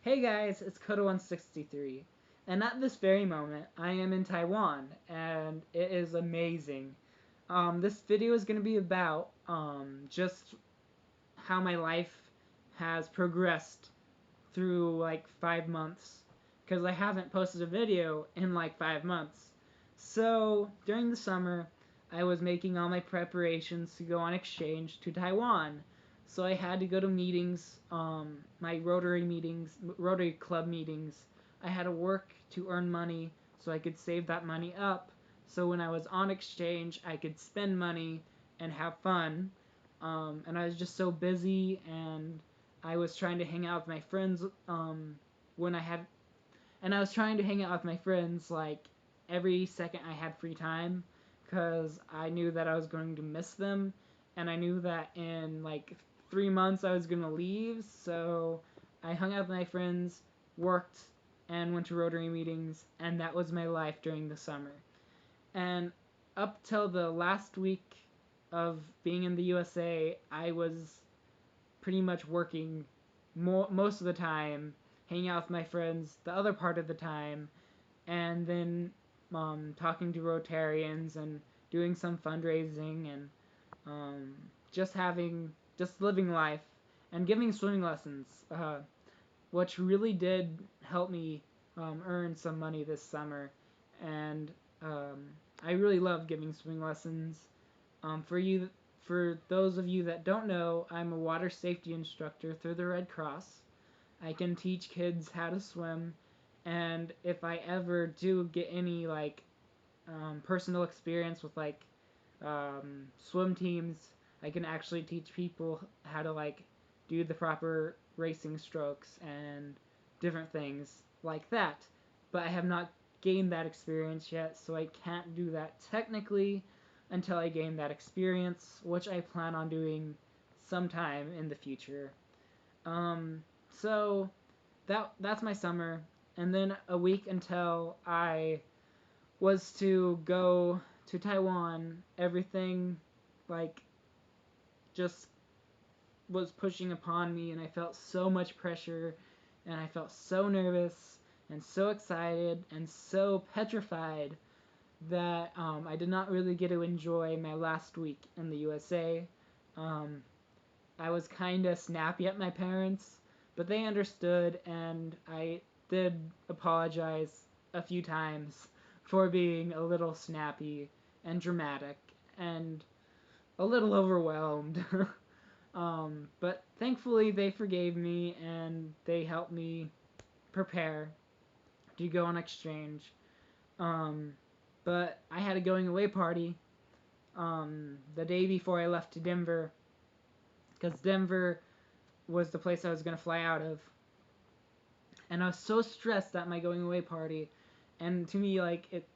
Hey guys, it's Koda163, and at this very moment, I am in Taiwan, and it is amazing. This video is going to be about just how my life has progressed through like 5 months, because I haven't posted a video in like 5 months. So during the summer, I was making all my preparations to go on exchange to Taiwan. So I had to go to meetings, my Rotary Club meetings. I had to work to earn money so I could save that money up. So when I was on exchange, I could spend money and have fun. And I was just so busy, and I was trying to hang out with my friends when I had, and I was trying to hang out with my friends like every second I had free time, because I knew that I was going to miss them, and I knew that in like 3 months I was gonna leave. So I hung out with my friends, worked, and went to Rotary meetings, and that was my life during the summer. And up till the last week of being in the USA, I was pretty much working most of the time, hanging out with my friends the other part of the time, and then talking to Rotarians and doing some fundraising and um, just living life and giving swimming lessons, which really did help me earn some money this summer. And um, I really love giving swimming lessons. For you, for those of you that don't know, I'm a water safety instructor through the Red Cross. I can teach kids how to swim, and if I ever do get any like personal experience with like swim teams, I can actually teach people how to like do the proper racing strokes and different things like that. But I have not gained that experience yet, so I can't do that technically until I gain that experience, which I plan on doing sometime in the future. Um, so that's my summer, and then a week until I was to go to Taiwan. Everything like just was pushing upon me, and I felt so much pressure, and I felt so nervous and so excited and so petrified that I did not really get to enjoy my last week in the USA. Um, I was kind of snappy at my parents, but they understood, and I did apologize a few times for being a little snappy and dramatic and a little overwhelmed. But thankfully, they forgave me, and they helped me prepare to go on exchange. Um, but I had a going away party the day before I left to Denver, because Denver was the place I was going to fly out of. And I was so stressed at my going away party, and to me, like it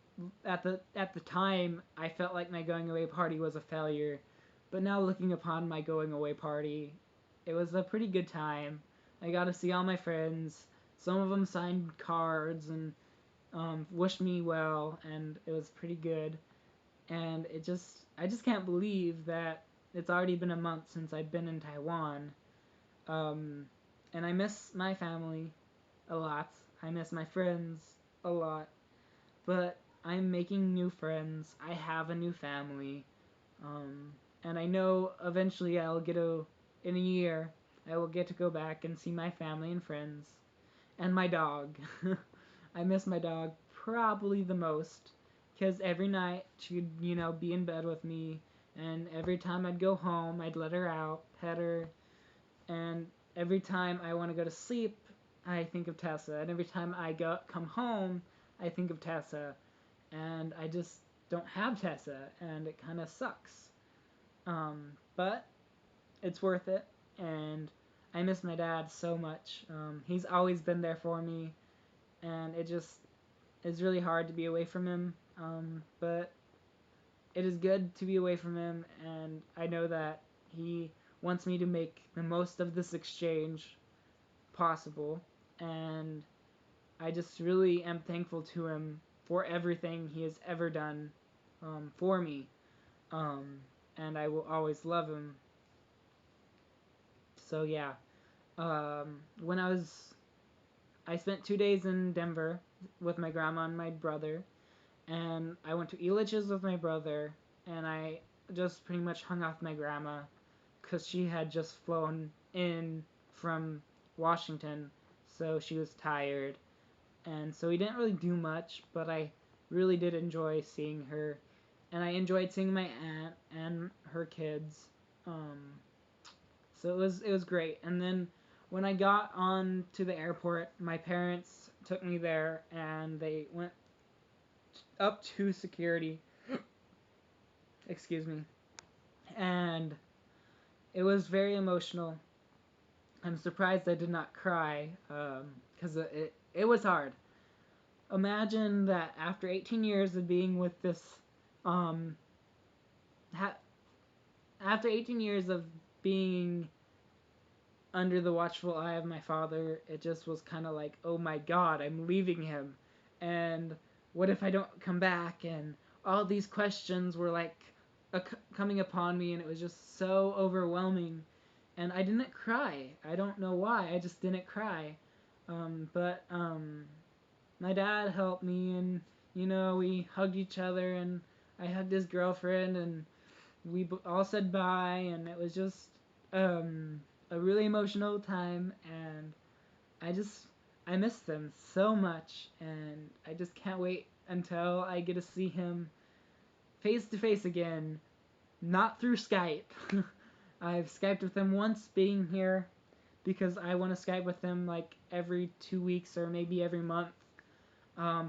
at the time, I felt like my going away party was a failure. But now looking upon my going away party, it was a pretty good time. I got to see all my friends. Some of them signed cards and wished me well, and it was pretty good. And I just can't believe that it's already been a month since I've been in Taiwan. Um, and I miss my family a lot. I miss my friends a lot. But I'm making new friends. I have a new family. Um, and I know eventually in a year, I will get to go back and see my family and friends. And my dog. I miss my dog probably the most. Because every night she'd, be in bed with me. And every time I'd go home, I'd let her out, pet her, and every time I want to go to sleep, I think of Tessa, and every time I come home, I think of Tessa, and I just don't have Tessa, and it kind of sucks. But it's worth it, and I miss my dad so much. He's always been there for me, and it just is really hard to be away from him. But it is good to be away from him, and I know that he wants me to make the most of this exchange possible, and I just really am thankful to him for everything he has ever done for me, um, and I will always love him. So yeah, when I was I spent 2 days in Denver with my grandma and my brother, and I went to Elitch's with my brother, and I just pretty much hung out with my grandma because she had just flown in from Washington, so she was tired, and so we didn't really do much, but I really did enjoy seeing her, and I enjoyed seeing my aunt and her kids. Um, so it was great. And then when I got on to the airport, my parents took me there, and they went up to security. Excuse me. And it was very emotional. I'm surprised I did not cry because it was hard. Imagine that after 18 years of being with this, um, ha- after 18 years of being under the watchful eye of my father, it just was kind of like, oh my god, I'm leaving him. And what if I don't come back? And all these questions were like coming upon me, and it was just so overwhelming. And I didn't cry. I don't know why. I just didn't cry. But my dad helped me, and we hugged each other, and I hugged his girlfriend, and we all said bye, and it was just um, a really emotional time, and I just I miss them so much, and I just can't wait until I get to see him face to face again, not through Skype. I've Skyped with him once being here because I want to Skype with him like every 2 weeks or maybe every month,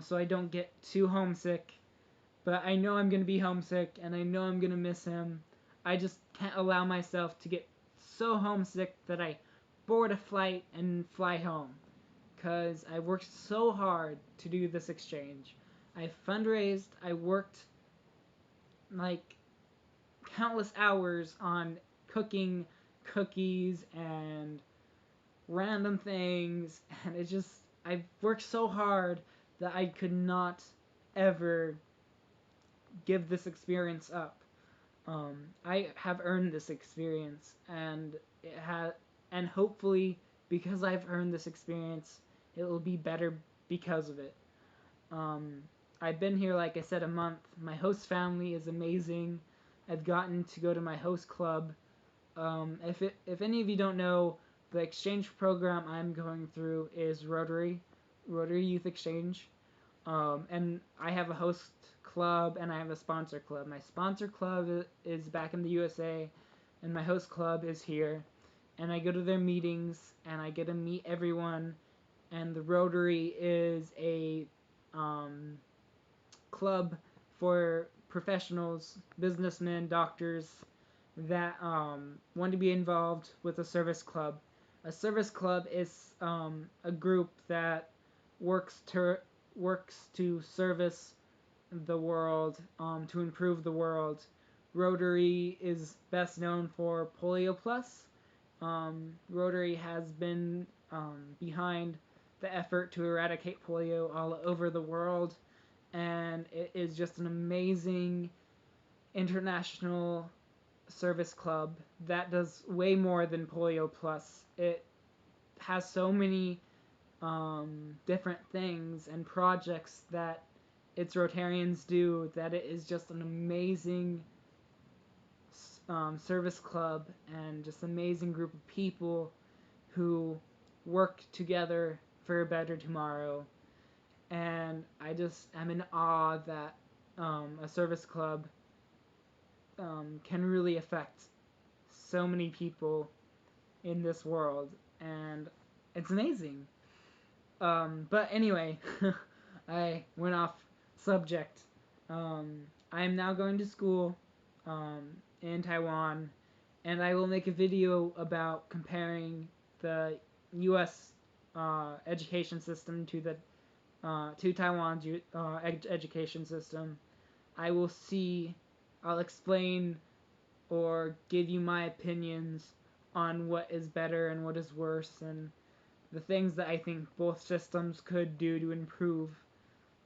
so I don't get too homesick. But I know I'm going to be homesick, and I know I'm going to miss him. I just can't allow myself to get so homesick that I board a flight and fly home. Because I worked so hard to do this exchange. I fundraised, I worked like countless hours on cooking cookies and random things, and I worked so hard that I could not ever give this experience up. I have earned this experience, and and hopefully, because I've earned this experience, it will be better because of it. Um, I've been here, like I said, a month. My host family is amazing. I've gotten to go to my host club. If any of you don't know, the exchange program I'm going through is Rotary Youth Exchange. And I have a host club and I have a sponsor club. My sponsor club is back in the USA, and my host club is here. And I go to their meetings and I get to meet everyone. And the Rotary is a um, club for professionals, businessmen, doctors that want to be involved with a service club. A service club is a group that works to works to service the world, to improve the world. Rotary is best known for Polio Plus. Rotary has been behind the effort to eradicate polio all over the world, and it is just an amazing international service club that does way more than Polio Plus. It has so many different things and projects that its Rotarians do that it is just an amazing service club and just amazing group of people who work together for a better tomorrow. And I just am in awe that a service club can really affect so many people in this world, and it's amazing. But anyway, I went off subject. I am now going to school um, in Taiwan, and I will make a video about comparing the U.S. Education system to Taiwan's education system. I will see. I'll explain or give you my opinions on what is better and what is worse, and the things that I think both systems could do to improve.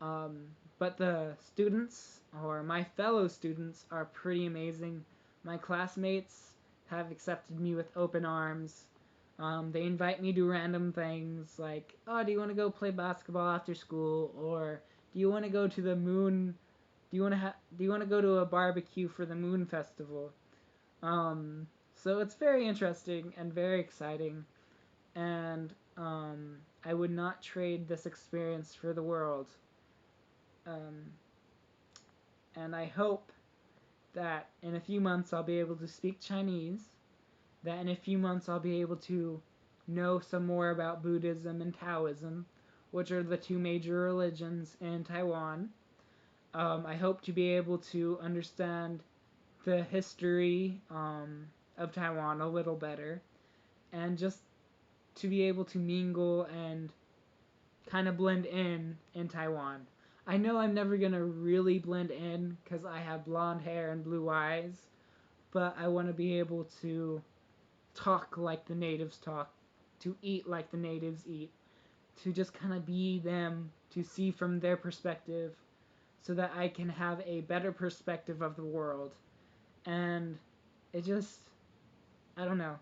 Um, but the students, or my fellow students, are pretty amazing. My classmates have accepted me with open arms. They invite me to random things like, oh, do you want to go play basketball after school, or do you want to go to the moon? Do you want to go to a barbecue for the Moon Festival? So it's very interesting and very exciting, and I would not trade this experience for the world. Um, and I hope that in a few months I'll be able to speak Chinese, that in a few months I'll be able to know some more about Buddhism and Taoism, which are the two major religions in Taiwan. I hope to be able to understand the history of Taiwan a little better, and just to be able to mingle and kind of blend in Taiwan. I know I'm never going to really blend in because I have blonde hair and blue eyes, but I want to be able to talk like the natives talk, to eat like the natives eat, to just kind of be them, to see from their perspective, so that I can have a better perspective of the world. And it just, I don't know.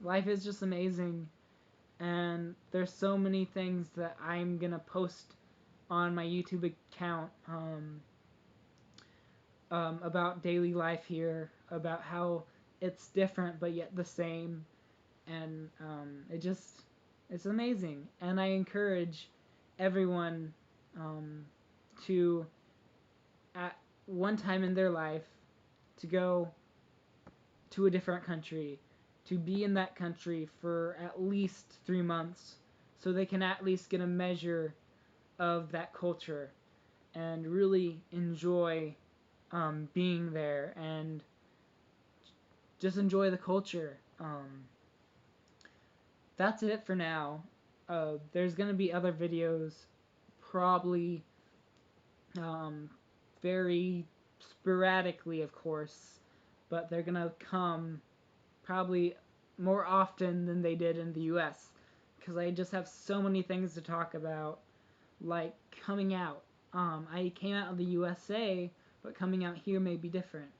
Life is just amazing, and there's so many things that I'm gonna post on my YouTube account about daily life here, about how it's different but yet the same, and it's amazing. And I encourage everyone to, at one time in their life, to go to a different country, to be in that country for at least 3 months, so they can at least get a measure of that culture and really enjoy being there and just enjoy the culture. That's it for now. There's gonna be other videos, probably very sporadically, of course, but they're gonna come probably more often than they did in the US, because I just have so many things to talk about, like coming out. I came out of the USA, but coming out here may be different.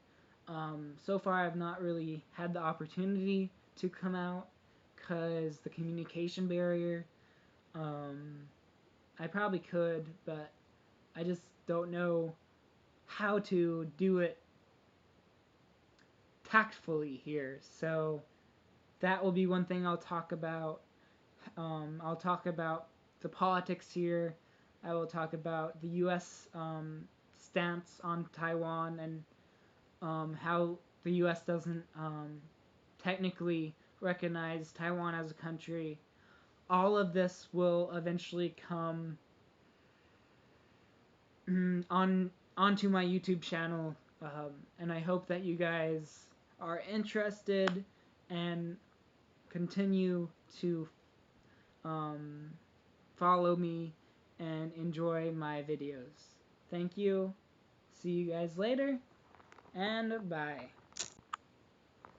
So far, I've not really had the opportunity to come out because the communication barrier. I probably could, but I just don't know how to do it tactfully here. So that will be one thing I'll talk about. I'll talk about the politics here. I will talk about the U.S. Stance on Taiwan, and how the U.S. doesn't technically recognize Taiwan as a country. All of this will eventually come onto my YouTube channel, and I hope that you guys are interested and continue to follow me and enjoy my videos. Thank you. See you guys later, and bye.